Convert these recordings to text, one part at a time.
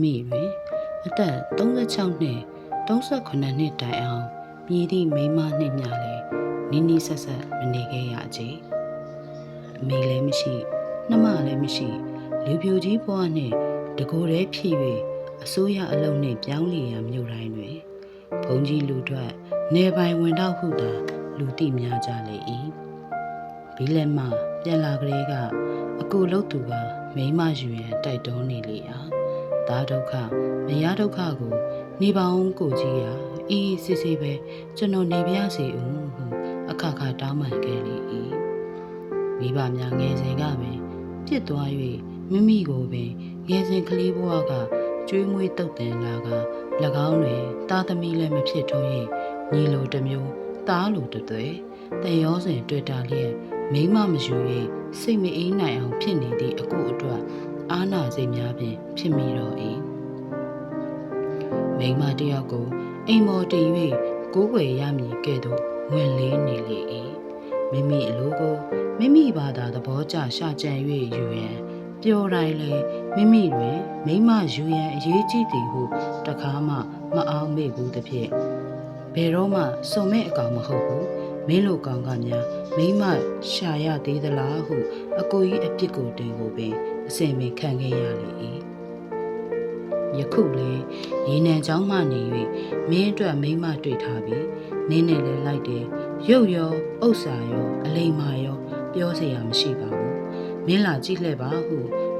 မိတွင်အသက်36နှစ်38နှစ်တိုင်အောင်မြည်သည့်မိန်းမနှင့်မျှလည်းနီးနီးဆက်ဆက်မနေခဲ့ရကြ။အမေလည်းမရှိနှမလည်းမရှိလူပြိုကြီးဘဝနှင့်တကိုယ်တည်းဖြစ်၍အစိုးရအလုပ်နှင့်ပြောင်းလဲရမြို့တိုင်းတွင်ဘုံကြီးလူထွက်နေပိုင်ဝင်တော့ဟုသာလူသိများကြလေ၏ဘီလက်မှပြန်လာကလေးကအကူလုံးသူကမိမယူရန်တိုက်တွန်းနေလေရာဒါဒုက္ခမရဒုက္ခကိုနေပေါင်းကိုကြီးရာအေးစစ်စစ်ပဲကျွန်တော်နေပြစေဦးဟုအခါခါတောင်းပန်ခဲ့လေ၏မိဘများငယ်စဉ်ကပင်ပြစ်သွား၍မိမိကိုပင်ငယ်စဉ်ကလေးဘဝကကျွေးမွေးတုတ်တင်လာက၎င်းတွင်တာသမီလည်းမဖြစ်ထွန်း၍ညီလိုတစ်မျိုးသားလိုတစ်သွဲတန်ရောစဉ်တွေ့တာလျက်မိမမယူ၍စိတ်မအေးနိုင်အောင်ဖြစ်နေသည့်အကိုအတွက်အာနာစိတ်များဖြင့်ဖြစ်မိတော့၏မိမတယောက်ကိုအိမ်မော်တင်၍ကိုးကွယ်ရမည်ကဲ့သို့ဝင်လေးနေလေ၏မိမိအလိုကိုမိမိဘာသာသဘောကျရှာကြံ၍ယူရန်ပျော်တိုင်းလေမိမိတွင်မိမယူရန်အရေးကြီးသည်ဟုတခါမှမအောင်မေ့ဘူးသဖြင့်ဘယ်တော့မှစုံမဲ့အကောင်မဟုတ်ဘူးမင်းလိုကောင်ကများမိမရှာရသေးသလားဟုအကိုကြီးအပြစ်ကိုတင်ကိုပင်အစင်ပင်ခံခဲ့ရလေ၏ယခုလေရေနံချောင်းမှနေ၍မင်းအတွက်မိမတွေ့ထားပြီးနင်းနဲ့လဲလိုက်တယ်ရုပ်ရောဥစ္စာရောအလိမ္မာရောပြောเสียရမရှိပါဘူးမင်းလာကြည့်လှဲ့ပါဟု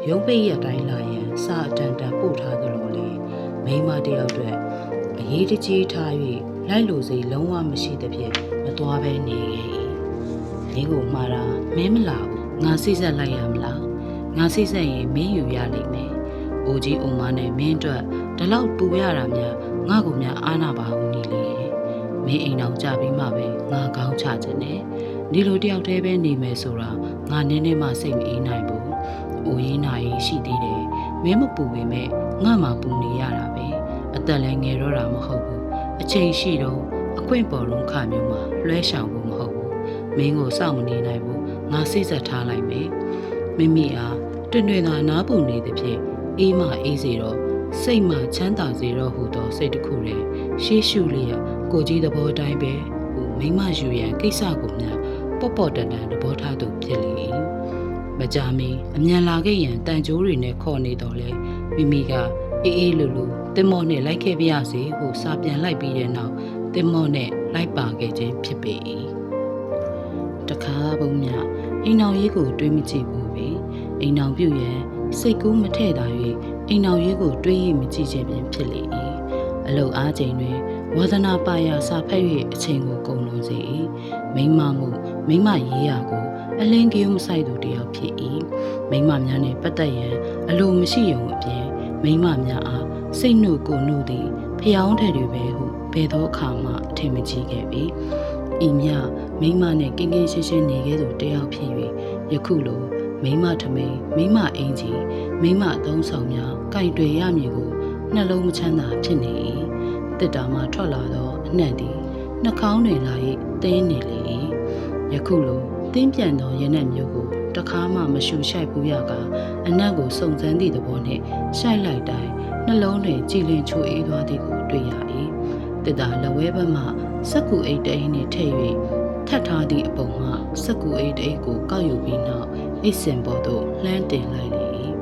ရုံးပိတ်ရတိုင်းလာရန်စာအတန်တန်ပို့ထားသလိုလေမိမတယောက်အတွက်အရေးတကြီးထား၍လိုက်လို့စိလုံးဝမရှိသဖြင့်မသွားဘဲနေခဲ့၏မင်းကိုမှားတာမင်းမလာဘူးငါစိတ်ဆက်လိုက်ရမလားငါစိတ်ဆက်ရင်မင်းယူရလိမ့်မယ်အိုကြီးအုံမနဲ့မင်းအတွက်ဒီလောက်ပူရတာများငါ့ကိုများအားနာပါဦးနီလေမင်းအိမ်အောင်ကြပြီးမှပဲငါကောင်းချခြင်းနဲ့ဒီလိုတယောက်တည်းပဲနေမယ်ဆိုတာငါနည်းနည်းမှစိတ်မအေးနိုင်ဘူးအိုရေးနာရေးရှိသေးတယ်မင်းမပူပေမဲ့ငါမှပူနေရတာပဲအသက်လည်းငယ်တော့တာမဟုတ်ဘူးအချိန်ရှိတော့အခွင့်ပေါ်လုံးခမျိုးမှာလွှဲရှောင်ဖို့မဟုတ်ဘူးမင်းကိုစောင့်မနေနိုင်ဘူးငါစိတ်ဆက်ထားလိုက်မယ်မိမိအားတွင်တွင်သာနားပူနေသဖြင့်အေးမအေးစေတော့စိတ်မှချမ်းသာစေတော့ဟူသောစိတ်တစ်ခုတည်းရှေးရှုလျက်ကိုကြီးသဘောတိုင်းပဲဟူမိမယူရန်ကိစ္စကိုများပေါ့ပေါ့တန်တန်သဘောထားသူဖြစ်လေ၏မကြာမီအမြန်လာခဲ့ရန်တန်ကြိုးတွေနဲ့ခေါ်နေတော့လေမိမိကအေးအေးလူလူတင်မော့နဲ့လိုက်ခဲ့ပြရစေဟုစာပြန်လိုက်ပြီးတဲ့နောက်တင်မော့နဲ့လိုက်ပါခဲ့ခြင်းဖြစ်ပေ၏တခါပုံမြအိမ်အောင်ရေးကိုတွေးမကြည့်ဘူးပဲအိမ်အောင်ပြုတ်ရန်စိတ်ကူးမထဲ့တာ၍အိမ်အောင်ရေးကိုတွေးရမကြည့်ခြင်းပင်ဖြစ်လေ၏အလုအားချိန်တွင်ဝါသနာပါရစာဖက်၍အချိန်ကိုကုန်လွန်စေ၏မိမမှုမိမရေးရာကိုအလင်းကြီးမဆိုင်သူတယောက်ဖြစ်၏မိမများနှင့်ပတ်သက်ရန်အလိုမရှိရုံအပြင်မိမများအားစိတ်နှုတ်ကိုနှုတ်သည်ဖျောင်းထဲတွေပဲဟုဘယ်သောအခါမှအထင်မကြီးခဲ့ပြီဤမြမိမနှင့်ကင်းကင်းရှင်းရှင်းနေခဲ့သူတယောက်ဖြစ်၍ယခုလိုမိမထမိန်မိမအင်ကြီးမိမအသုံးဆောင်များကင်တွေရမည်ကိုနှလုံးမချမ်းသာဖြစ်နေ၏တစ်တာမှထွက်လာသောအနှံ့သည်နှာခေါင်းတွင်လာ၍တင်းနေလေ၏ယခုလိုတင်းပြန်သောရနက်မျိုးကိုတခါမှမရှူရှိုက်ဘူးရကအနံ့ကိုစုံစမ်းသည့်သဘောနှင့်ရှိုက်လိုက်တိုင်းနှလုံးတွင်ကြည်လင်ချိုအေးသွားသည်ကိုတွေ့ရ၏တစ်တာလက်ဝဲဘက်မှစက်ကူအိတ်တအိတ်နှင့်ထည့်၍ထပ်ထားသည့်အပုံမှစက်ကူအိတ်တအိတ်ကိုကောက်ယူပြီးနောက်အိတ်စင်ပေါ်သို့လှမ်းတင်လိုက်လေ၏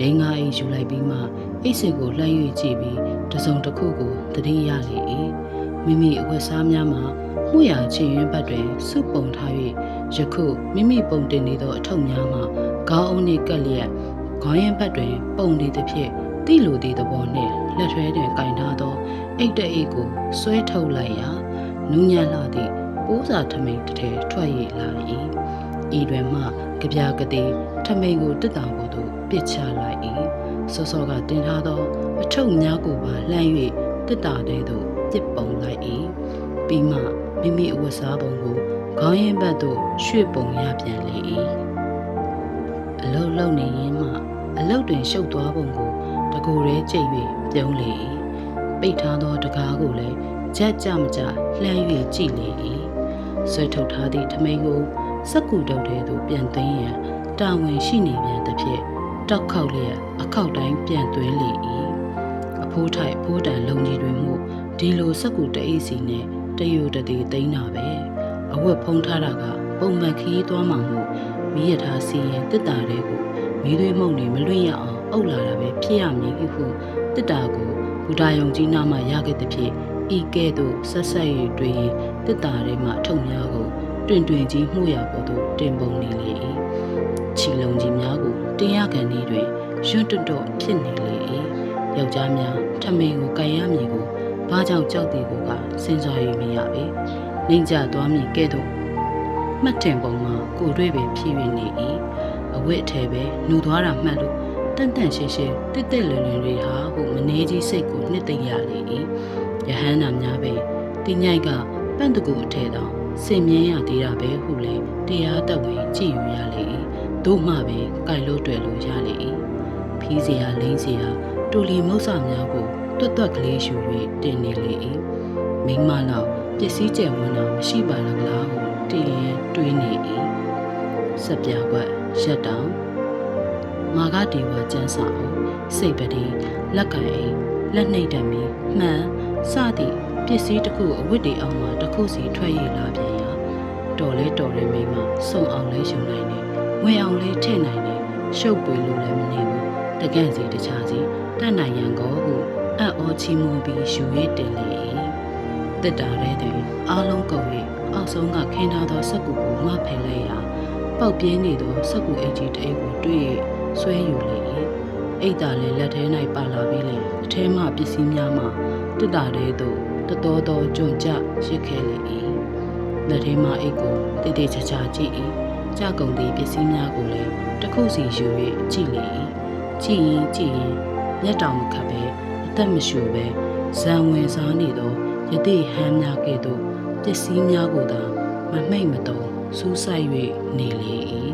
ရင်းငါအိတ်ယူလိုက်ပြီးမှအိတ်စင်ကိုလှမ်း၍ကြည့်ပြီးတစုံတစ်ခုကိုသတိရလေ၏မိမိအဝတ်စားများမှာမှုရချင်ရင်ဘက်တွင်စုပုံထား၍ယခုမိမိပုံတင်နေသောအထုပ်များမှာခေါင်းအုံးနှင့်ကပ်လျက်ခေါင်းရင်ဘက်တွင်ပုံနေသဖြင့်တိလိုသည့်သဘောနှင့်လက်ထွဲတွင်ကင်ထားသောအိတ်တအိတ်ကိုဆွဲထုတ်လိုက်ရာနူးညံ့လာသည့်ပိုးစာထမိန်တစ်ထည်ထွက်၍လာ၏ဤတွင်မှကြပြကတိထမိန်ကိုတစ်တောင်ပေါ်သို့ပစ်ချလိုက်၏စောစောကတင်ထားသောအထုပ်များကိုပါလှမ်း၍တစ်တာတဲသို့ပစ်ပုံလိုက်၏ပြီးမှမိမိအဝတ်စားပုံကိုခေါင်းရင်ဘက်သို့ရွှေ့ပုံရပြန်လေ၏အလုတ်လုံနေရင်းမှအလုတ်တွင်ရှုပ်သွားပုံကိုတကူရဲကျိတ်၍ပြုံးလေ၏ပိတ်ထားသောတကားကိုလည်းကြက်ကြမကြလှမ်း၍ကြည့်လေ၏ဆွဲထုတ်ထားသည့်ထမိန်ကိုစက်ကူတုပ်ထဲသို့ပြန်သွင်းရန်တာဝန်ရှိနေပြန်သဖြင့်တောက်ခေါက်လျက်အခောက်တိုင်းပြန်သွင်းလေ၏ ဖိုးထိုက်ဖိုးတန်လုံကြီးတွေမှုဒီလိုစက်ကူတအိစီနဲ့တယူတတိသိန်းတာပဲအဝတ်ဖုံးထားတာကပုံမှန်ခီးသွားမှမို့မိရထားစီရင်တစ်တာတဲ့ကိုမိသွေးမုံနေမလွင့်ရအောင်အုပ်လာတာပဲဖြစ်ရမည်ဟုတစ်တာကိုဘူတာယုံကြီးနာမှရခဲ့တဲ့ဖြစ်ဤကဲ့သို့ဆက်ဆက်ရည်တွေတစ်တာထဲမှထုတ်များကိုတွင်တွင်ကြီးမှုရပေါ်သို့တင်ပုံနေလေ၏ချီလုံးကြီးများကိုတင်ရကန်နေတွင်ရွံ့တွတ်ဖြစ်နေလေ၏ယောက်ျားများထမင်းကိုကန်ရမည်ကိုဘာကြောင့်ကြောက်သည်ကိုကစဉ်းစား၍မရပေနှိမ်ကြသွားမည်ကဲ့သို့မှတ်တင်ပုံမှာကိုတွေ့ပင်ဖြစ်၍နေ၏အဝတ်အထည်ပဲနှူသွားတာမှတ်လို့တန့်တန့်ရှင်းရှင်းတစ်တစ်လွင်လွင်တွေဟာဟုမနေကြီးစိတ်ကိုနှစ်သိမ့်ရလေ၏ယဟန္တာများပဲတင်ញိုက်ကပန့်တကူအထည်တောင်စင်မြင်းရသေးတာပဲဟုလေတရားတက်ဝင်ကြည်ယူရလေ၏တို့မှပဲကြိုက်လို့တွေ့လို့ရလေ၏ဖီးစရာလိမ့်စရာတူလီမုတ်ဆများကိုတွတ်တွက်ကလေးရှူ၍တင်နေလေ၏မိန်းမလောက်ပစ္စည်းကျယ်ဝန်းတာမရှိပါလားကလားဟုတည်ရင်တွေးနေ၏စက်ပြကွက်ရက်တောင်မာကတီဝါကျန်းစာအုပ်စိတ်ပတိလက်ကိုင်လက်နှိပ်တမီမှန်စသည့်ပစ္စည်းတစ်ခုအဝတ်တွေအောင်မှာတစ်ခုစီထွက်ရလာပြန်ရာတော်လဲတော်ရဲမိန်းမစုံအောင်လဲရှုံနိုင်တယ်ဝင်အောင်လဲထည့်နိုင်တယ်ရှုပ်ပွေလို့လည်းမနေဘူးတကန့်စီတခြားစီတတ်နိုင်ရန်ကိုဟုအံ့ဩချီးမွမ်းပြီးယူရည်တင်လေ၏တစ်တာရဲတွင်အားလုံးကုန်၍အောက်ဆုံးကခင်းထားသောစက်ကူကိုငှဖယ်လိုက်ရာပေါက်ပြင်းနေသောစက်ကူအိတ်ကြီးတစ်အိတ်ကိုတွေ့၍ဆွဲယူလေ၏အိတ်သာလည်းလက်ထဲ၌ပါလာပြီးလေအထဲမှပစ္စည်းများမှတစ်တာရဲသို့တတော်တော်ကြွန့်ကြရစ်ခဲလေ၏လက်ထဲမှအိတ်ကိုတိတ်တိတ်ချာချာကြည့်၏ကြကုန်သည့်ပစ္စည်းများကိုလည်းတစ်ခုစီယူ၍ကြည့်လေ၏ကြည့်ရင်မျက်တောင်မခတ်ပဲအသက်မရှူပဲဇံဝင်စားနေသောယတိဟမ်းများကဲ့သို့ပစ္စည်းများကိုသာမမိတ်မတော်စူးစိုက်၍နေလေ၏